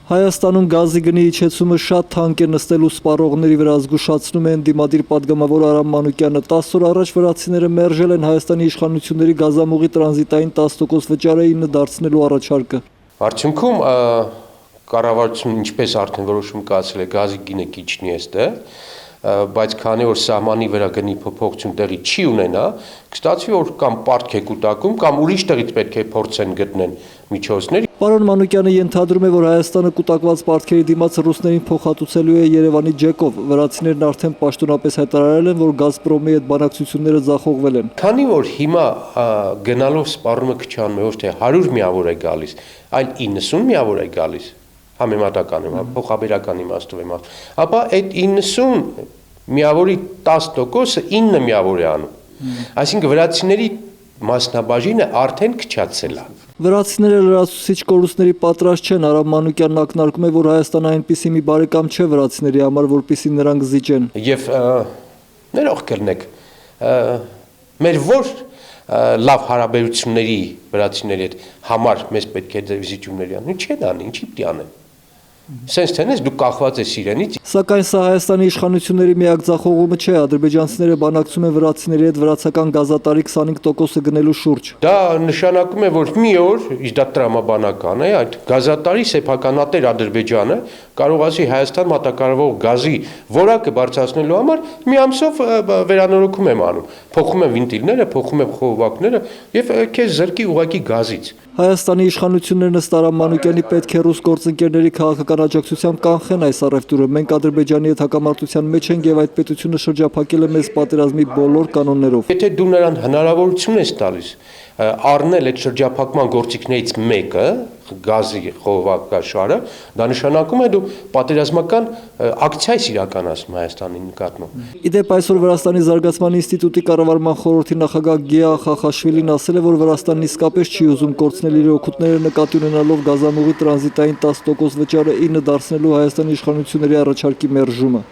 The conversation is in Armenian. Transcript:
Հայաստանում գազի գնի իջեցումը շատ թանկ է նստելու սպառողների վրա, զգուշացնում է ընդդիմադիր պատգամավոր Արամ Մանուկյանը։ 10 օր առաջ վրացիները մերժել են Հայաստանի իշխանությունների գազամուղի տրանզիտային 10% վճարը 9 դարձնելու առաջարկը։ Արդյունքում կառավարությունը ինչպես արդեն որոշում կայացրել է գազի գինը կիջնի այստեղ, բայց քանի որ սահմանի վրա գնի փոփոխություն տեղի չի ունենա, կստացվի որ կամ պարտք է կուտակում, կամ ուրիշ տեղից պետք է փորձեն գտնեն միջոցներ։ Պարոն Մանուկյանը ենթադրում է, որ Հայաստանը կուտակված պարտքերի դիմաց ռուսներին փոխհատուցելու է Երևանի ջեկով։ Վրացիներն արդեն պաշտոնապես հայտարարել են, որ Գազպրոմի հետ բանակցությունները ձախողվել են։ Քանի որ հիմա գնալով սպառումը քչանում է ոչ թե 100 միավոր է գալիս, այլ 90 միավոր է գալիս, համեմատական եմ, փոխաբերական իմաստով եմ ասում, ապա այդ 90 միավորի 10%-ը 9 միավոր է անում։ Այսինքն վրացիների մասնաբաժինը արդեն քչացել է։ Վրացիները լրացուցիչ կորուստների պատրաստ չեն։ Արամ Մանուկյանն ակնարկում է, որ Հայաստանը այնպիսի մի բարեկամ չէ վրացիների համար, որպեսզի նրանք զիջեն։ Եվ ներող կլնեք, մեր որ լավ հարաբերությունների վրացիների հետ համար մեզ պետք է զիջումների անեն, չեն անի, ինչի պիտի անեն։ Սենց թենես դու կախված ես իրենից։ Սակայն սա Հայաստանի իշխանությունների միակ ձախողումը չէ։ Ադրբեջանցիները բանակցում են վրացիների հետ վրացական գազատարի 25%-ը գնելու շուրջ։ Դա նշանակում է, որ մի օր, իսկ դա տրամաբանական է, այդ գազատարի սեփականատեր Ադրբեջանը կարող ասի Հայաստան մատակարարվող գազի որակը բարձրացնելու համար մի ամսով վերանորոգում եմ անում։ Փոխում եմ վինտիլները, փոխում եմ խողովակները եւ քեզ զրկի ուղակի գազից։ Հայաստանի իշխանություններն ըստ Արամ Մանուկյանի պետք է ռուս գործընկերների քաղաքական աջակցությամբ կանխեն այս առևտուրը։ Մենք Ադրբեջանի հետ հակամարտության մեջ ենք եւ այդ պետությունը շրջափակել է մեզ պատերազմի բոլոր կանոններով։ Եթե դու նրան հնարավորություն ես տալիս առնել այդ շրջափակման գործիքներից մեկը, գազի խողովակաշարը, դա նշանակում է դու պատերազմական ակցիա ես իրականացնում Հայաստանի նկատմամբ։ Իդեպ այսօր Վրաստանի զարգացման ինստիտուտի կառավարման խորհրդի նախագահ Գիա Խախաշվիլին ասել է, որ Վրաստանն իսկապես չի ուզում կորցնել իր օգուտները նկատի ունենալով գազամուղի տրանզիտային 10% վճարը 9 դարձնելու Հայաստանի իշխանությունների առաջարկի մերժումը։